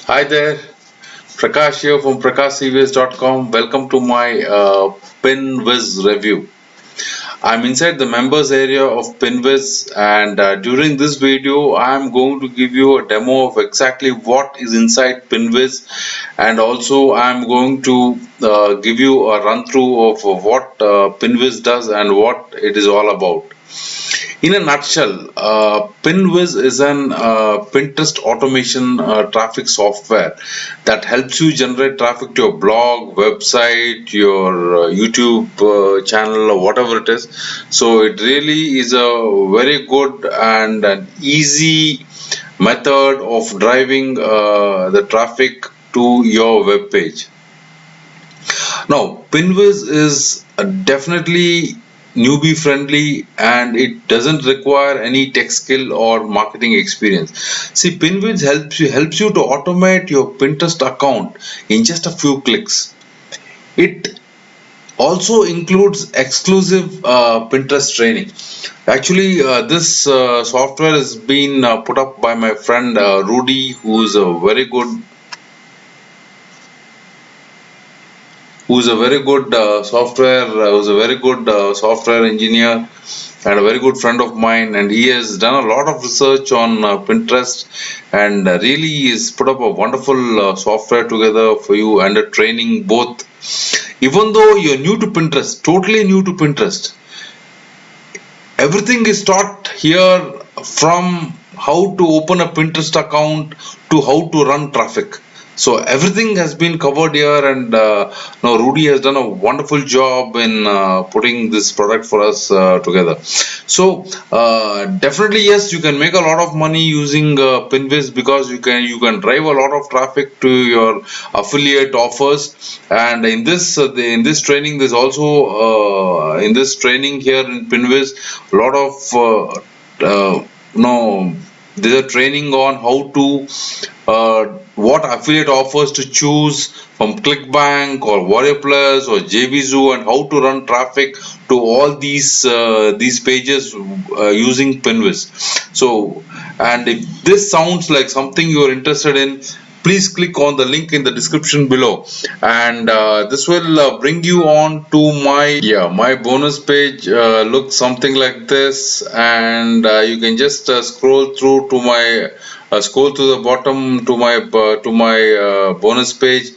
Hi there, Prakash here from prakashcvs.com. Welcome to my PinWiz review. I'm inside the members area of PinWiz, and during this video I'm going to give you a demo of exactly what is inside PinWiz, and also I'm going to give you a run through of what PinWiz does and what it is all about. In a nutshell, PinWiz is an Pinterest automation traffic software that helps you generate traffic to your blog, website, your YouTube channel, or whatever it is. So it really is a very good and an easy method of driving the traffic to your web page. Now, Pinwiz is definitely newbie friendly and it doesn't require any tech skill or marketing experience. See, Pinwiz helps you to automate your Pinterest account in just a few clicks. It also includes exclusive Pinterest training. Actually, this software has been put up by my friend Rudy, who's a very good software engineer and a very good friend of mine, and he has done a lot of research on Pinterest, and really he's put up a wonderful software together for you and a training both. Even though you're new to Pinterest, totally new to Pinterest, everything is taught here, from how to open a Pinterest account to how to run traffic. So everything has been covered here, and now Rudy has done a wonderful job in putting this product for us together. So definitely yes, you can make a lot of money using Pinviz, because you can drive a lot of traffic to your affiliate offers. And in this training, there's also in this training here in Pinviz a lot of no there's a training on how to what affiliate offers to choose from ClickBank or Warrior Plus or JVZoo, and how to run traffic to all these pages using Pinviz. So, and if this sounds like something you're interested in, please click on the link in the description below, and this will bring you on to my bonus page. Looks something like this, and you can just scroll to the bottom to my bonus page,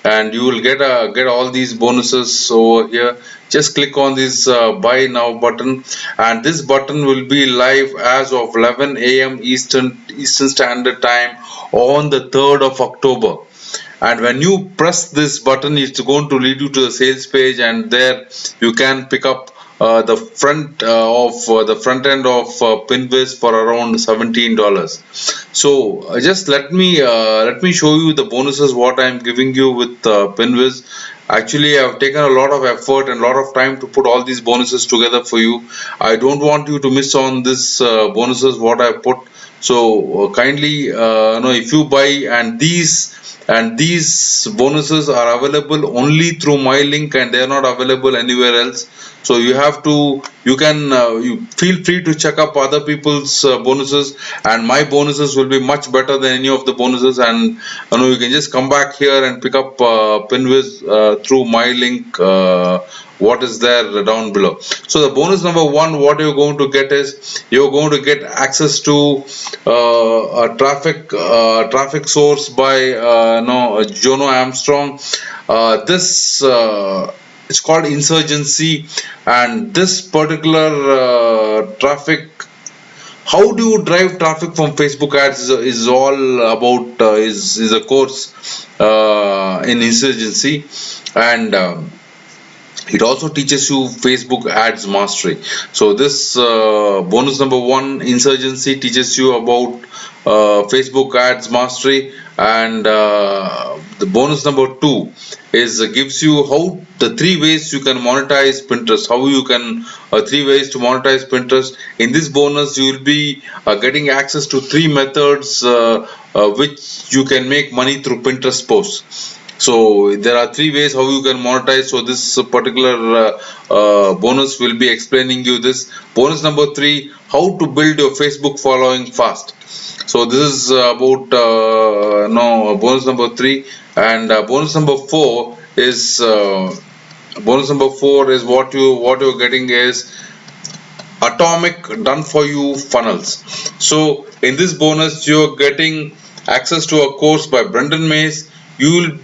and you will get all these bonuses over here. Just click on this buy now button, and this button will be live as of 11 a.m. Eastern Standard Time on the 3rd of October. And when you press this button, it's going to lead you to the sales page, and there you can pick up the front end of Pinviz for around $17. So just let me show you the bonuses what I'm giving you with Pinviz. Actually, I've taken a lot of effort and a lot of time to put all these bonuses together for you. I don't want you to miss on this bonuses what I put. So kindly know, if you buy, and these bonuses are available only through my link, and they are not available anywhere else. So you can you feel free to check up other people's bonuses, and my bonuses will be much better than any of the bonuses. And you can just come back here and pick up Pinviz through my link, what is there down below. So the bonus number one, what you're going to get is, you're going to get access to a traffic source by Jono Armstrong. This It's called Insurgency, and this particular traffic, how do you drive traffic from Facebook ads, is all about is a course in Insurgency. And it also teaches you Facebook ads mastery. So this bonus number one, Insurgency, teaches you about Facebook ads mastery. And the bonus number two is gives you how the three ways you can monetize Pinterest. How you can three ways to monetize Pinterest. In this bonus, you will be getting access to three methods which you can make money through Pinterest posts. So there are three ways how you can monetize. So this particular bonus will be explaining you this. Bonus number three, how to build your Facebook following fast. So this is about no bonus number three, and bonus number four is what you're getting is atomic done for you funnels. So in this bonus you're getting access to a course by Brendan Mays. You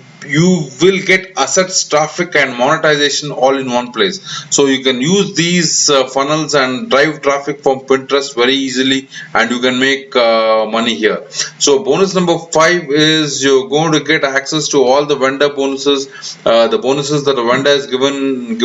will get assets, traffic and monetization all in one place. So you can use these funnels and drive traffic from Pinterest very easily, and you can make money here. So bonus number five is you're going to get access to all the vendor bonuses, the bonuses that the vendor has given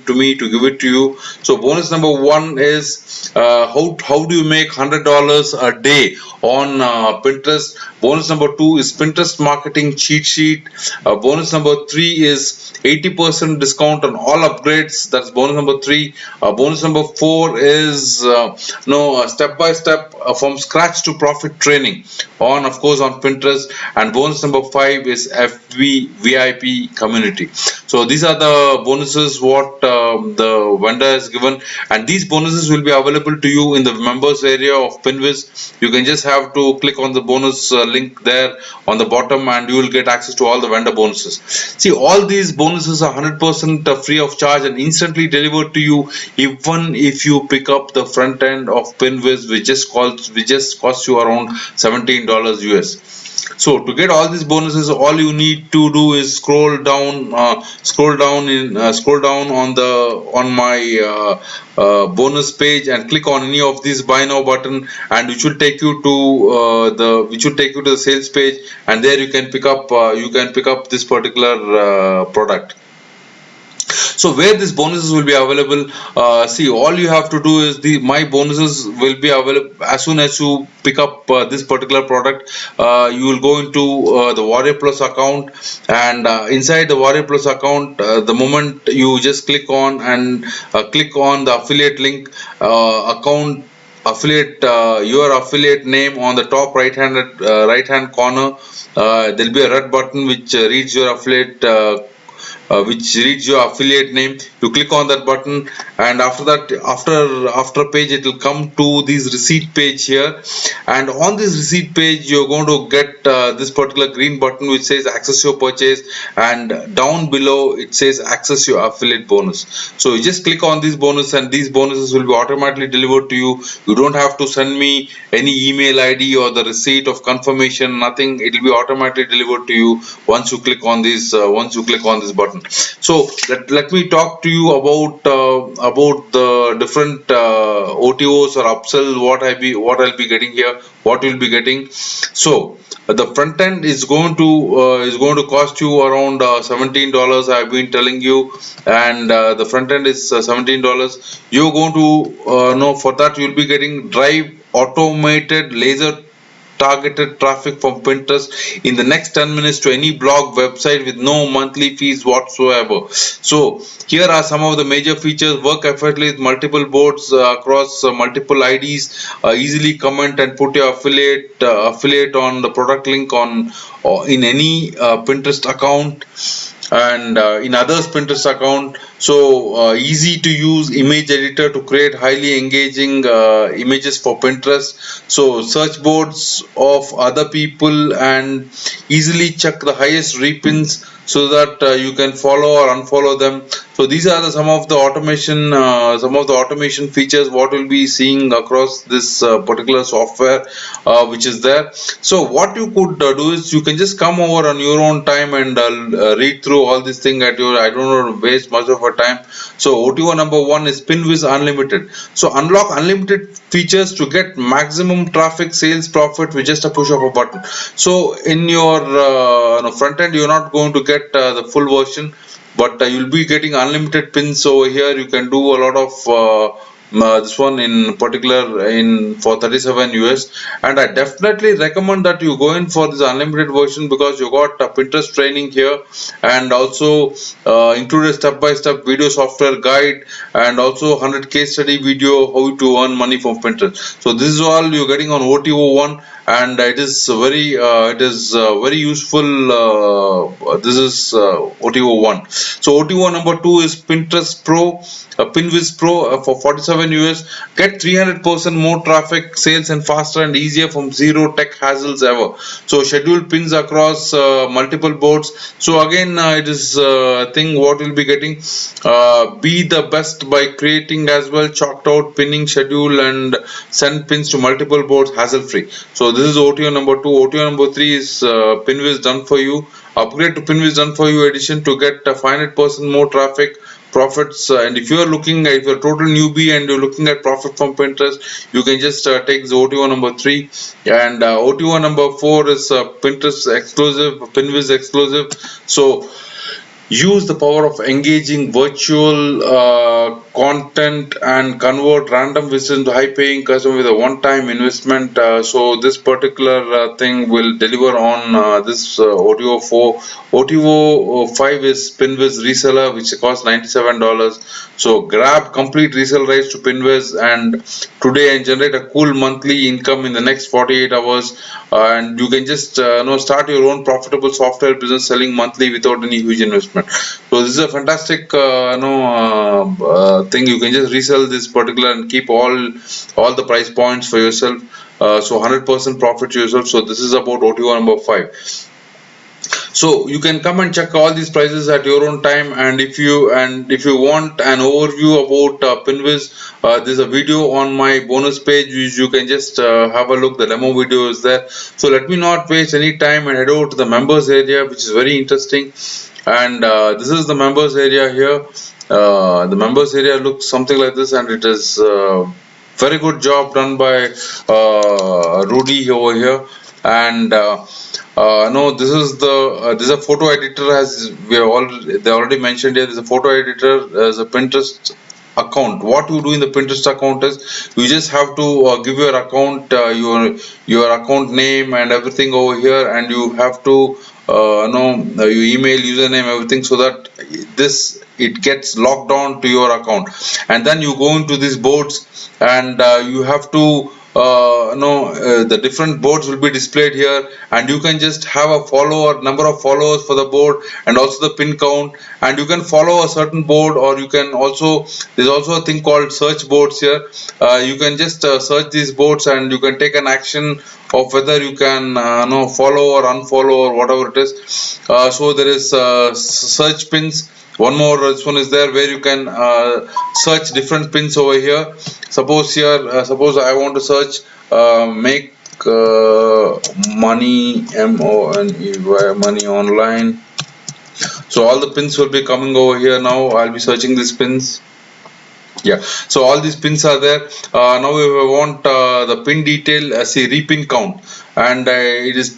to me to give it to you. So bonus number one is how do you make $100 a day on Pinterest. Bonus number two is Pinterest marketing cheat sheet. Bonus number three is 80% discount on all upgrades. That's bonus number three. Bonus number four is no step by step from scratch to profit training on, of course, on Pinterest. And bonus number five is FB VIP community. So these are the bonuses what the vendor has given, and these bonuses will be available to you in the members area of Pinviz. You can just have to click on the bonus link there on the bottom, and you will get access to all the vendor bonuses. See, all these bonuses are 100% free of charge and instantly delivered to you, even if you pick up the front end of Pinviz, which just costs you around $17 US. So to get all these bonuses, all you need to do is scroll down on my bonus page and click on any of these buy now button, and which will take you to the sales page, and there you can pick up this particular product. So where these bonuses will be available, see, all you have to do is the my bonuses will be available as soon as you pick up this particular product. You will go into the Warrior Plus account, and inside the Warrior Plus account, the moment you just click on the affiliate link, account affiliate your affiliate name on the top right hand corner, there'll be a red button which reads your affiliate name. You click on that button, and after that, after page, it will come to this receipt page here, and on this receipt page you're going to get this particular green button which says access your purchase, and down below it says access your affiliate bonus. So you just click on this bonus, and these bonuses will be automatically delivered to you. You don't have to send me any email ID or the receipt of confirmation, nothing. It will be automatically delivered to you once you click on this button. So let me talk to you about the different OTOs or upsell what I'll be getting here, what you'll be getting. So the front end is going to cost you around $17. I've been telling you, and the front end is $17. You're going to know for that you'll be getting drive automated laser targeted traffic from Pinterest in the next 10 minutes to any blog website with no monthly fees whatsoever. So here are some of the major features: work effortlessly with multiple boards across multiple IDs, easily comment and put your affiliate on the product link on or in any Pinterest account, and in others Pinterest account. So easy to use image editor to create highly engaging images for Pinterest. So search boards of other people and easily check the highest repins so that you can follow or unfollow them. So these are some of the automation features what we'll be seeing across this particular software which is there. So what you could do is you can just come over on your own time and read through all this thing at your. I don't want to waste much of our time. So OTO number one is Pinviz Unlimited. So unlock unlimited features to get maximum traffic, sales, profit with just a push of a button. So in your front end, you're not going to get the full version, but you'll be getting unlimited pins over here. You can do a lot of this one in particular in for 37 US, and I definitely recommend that you go in for this unlimited version because you got a Pinterest training here, and also included step-by-step video software guide, and also 100 case study video how to earn money from Pinterest. So this is all you're getting on OTO1, and it is very useful. This is OTO 1. So OTO number 2 is Pinterest Pro, Pinviz Pro for 47 US. Get 300% more traffic, sales, and faster and easier from zero tech hassles ever. So schedule pins across multiple boards. So again, it is a thing what we'll be getting. Be the best by creating as well, chalked out pinning schedule and send pins to multiple boards hassle free. So this is OTO number 2. OTO number 3 is Pinviz done for you. Upgrade to Pinviz done for you edition to get 500% more traffic profits. And if you're a total newbie and you're looking at profit from Pinterest, you can just take the OTO number 3. And OTO number 4 is Pinterest exclusive, Pinviz exclusive. So use the power of engaging virtual content and convert random visitors into high paying customer with a one time investment. So this particular thing will deliver on this OTO 4. OTO 5 is Pinviz reseller, which costs $97. So grab complete resale rights to Pinviz and today and generate a cool monthly income in the next 48 hours. And you can just start your own profitable software business selling monthly without any huge investment. So this is a fantastic thing. You can just resell this particular and keep all the price points for yourself. So 100% profit to yourself. So this is about OTO number 5. So you can come and check all these prices at your own time, and if you want an overview about Pinviz, there's a video on my bonus page which you can just have a look. The demo video is there. So let me not waste any time and head over to the members area, which is very interesting. And this is the members area here. The members area looks something like this, and it is very good job done by Rudy over here. And no, this is a photo editor, as they already mentioned here. There's a photo editor, there's a Pinterest account. What you do in the Pinterest account is you just have to give your account your account name and everything over here, and you have to your email, username, everything, so that it gets locked on to your account. And then you go into these boards, and you have to the different boards will be displayed here, and you can just have a follower number of followers for the board and also the pin count, and you can follow a certain board, or you can also, there's also a thing called search boards here. You can just search these boards, and you can take an action of whether you can follow or unfollow or whatever it is. So there is search pins. One more, this one is there where you can search different pins over here. Suppose suppose I want to search make money, MONEY, money online. So all the pins will be coming over here. Now I'll be searching these pins. Yeah, so all these pins are there. Now if I want the pin detail, see repin count, and it is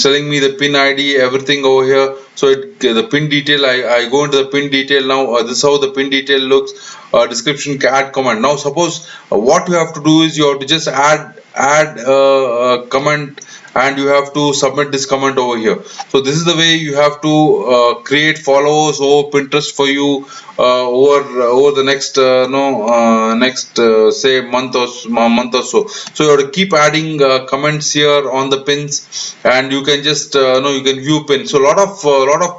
telling me the pin ID, everything over here. So the pin detail, I go into the pin detail now. This is how the pin detail looks. Description, add comment. Now suppose what you have to do is you have to just add a comment, and you have to submit this comment over here. So this is the way you have to create followers over Pinterest for you over the next say month or so. So you have to keep adding comments here on the pins, and you can just you can view pin. So a lot of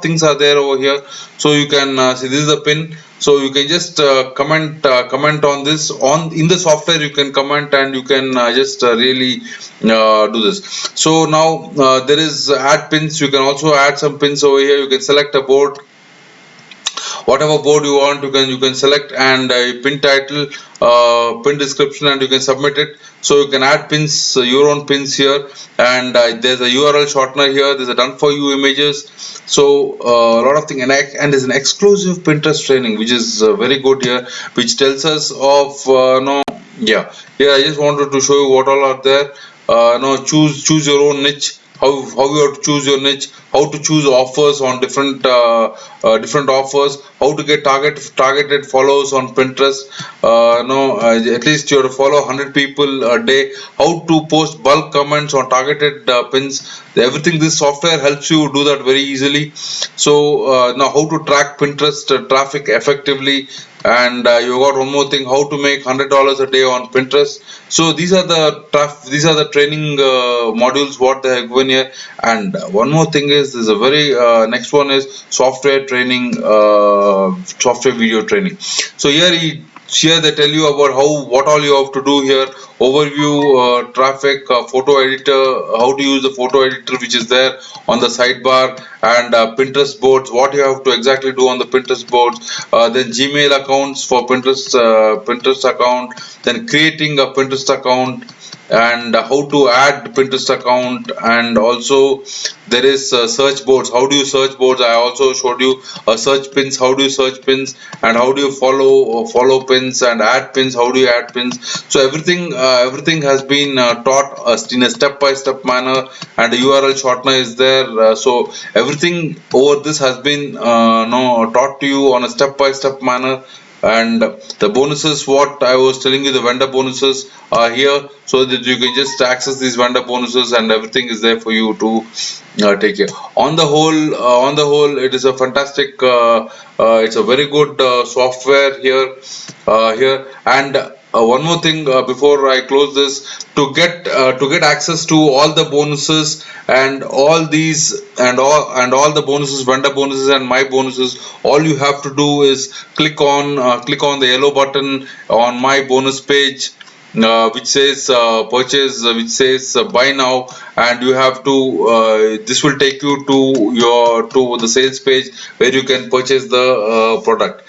things are there over here. So you can see this is the pin. So you can just comment on this in the software. You can comment, and you can just really do this. So now there is add pins. You can also add some pins over here. You can select a board, whatever board you want. You can select, and pin title, pin description, and you can submit it. So you can add pins, your own pins here, and there's a URL shortener here. There's a done for you images. So a lot of things, and there's an exclusive Pinterest training which is very good here, which tells us of yeah, here I just wanted to show you what all are there. Choose your own niche. How you have to choose your niche. how to choose offers on different offers, how to get targeted follows on Pinterest. No, at least you have to follow 100 people a day. How to post bulk comments on targeted pins. Everything this software helps you do that very easily. So now how to track Pinterest traffic effectively, and you got one more thing, how to make $100 a day on Pinterest. So these are the training modules what they have given here. And one more thing is, there's a very next one is software training, software video training. So here they tell you about what all you have to do here. Overview, traffic, photo editor, how to use the photo editor which is there on the sidebar, and Pinterest boards, what you have to exactly do on the Pinterest boards. Then Gmail accounts for Pinterest account, then creating a Pinterest account, and how to add Pinterest account. And also there is search boards, how do you search boards. I also showed you search pins, how do you search pins, and how do you follow pins, and add pins, how do you add pins. So everything has been taught us in a step by step manner, and the URL shortener is there. So everything over this has been no, taught to you on a step by step manner. And the bonuses what I was telling you, the vendor bonuses are here, so that you can just access these vendor bonuses, and everything is there for you to take care. On the whole, it is a fantastic, it's a very good software here. And one more thing before I close this, to get access to all the bonuses, and all the bonuses, vendor bonuses and my bonuses, all you have to do is click on the yellow button on my bonus page, which says purchase, which says buy now, and you have to this will take you to the sales page where you can purchase the product.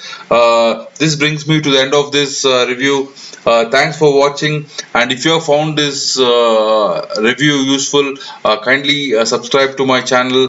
This brings me to the end of this review. Thanks for watching, and if you have found this review useful, kindly subscribe to my channel.